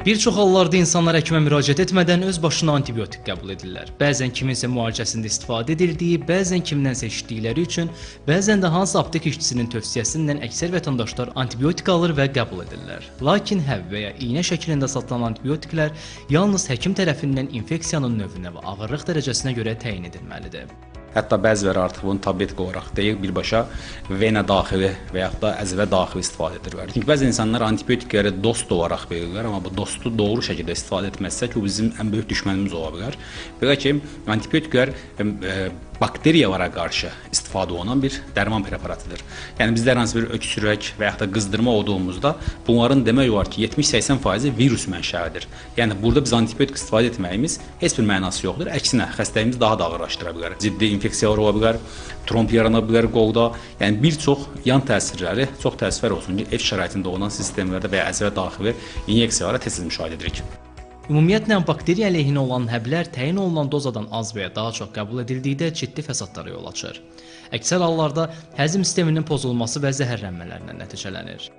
Bir çox hallarda insanlar həkimə müraciət etmədən öz başına antibiotik qəbul edirlər. Bəzən kiminsə müalicəsində istifadə edildiyi, bəzən kimdənsə eşitdikləri üçün, bəzən də hansısa aptek işçisinin tövsiyəsindən əksər vətəndaşlar antibiotik alır və qəbul edirlər. Lakin həb və ya iynə şəklində satılan antibiotiklər yalnız həkim tərəfindən infeksiyanın növünə və ağırlıq dərəcəsinə görə təyin edilməlidir. Hətta bəziləri artıq bunu tabletik olaraq deyil, birbaşa vena daxili və yaxud da əzvə daxili istifadə edirlər. Çünki bəzi insanlar antibiotikləri dost olaraq verirlər, amma bu dostu doğru şəkildə istifadə etməzsək, o bizim ən böyük düşmənimiz ola bilər. Belə ki, antibiotiklər bakteriyalara qarşı istifadə olunan bir dərman preparatıdır. Yəni bizdə hər hansı bir öksürək və yaxud da qızdırma olduğumuzda bunların demək olar ki 70-80% virus mənşəlidir. Yəni burada biz antibiotik istifadə etməyimiz heç bir mənası yoxdur. Əksinə xəstəliyimizi daha da ağırlaşdıra bilər. Ciddi infeksiyalar ola bilər, tromb yarana bilər qolda. Yəni bir çox yan təsirləri çox təəssüflər olsun ki, ev şəraitində olan sistemlərdə və ya əzvə daxili inyeksiyalara tez müşahidə edirik. Ümumiyyətlə, bakteriya əleyhinə olan həblər təyin olunan dozadan az və ya daha çox qəbul edildikdə ciddi fəsadlara yol açır. Əksər hallarda həzm sisteminin pozulması və zəhərlənmələrlə nəticələnir.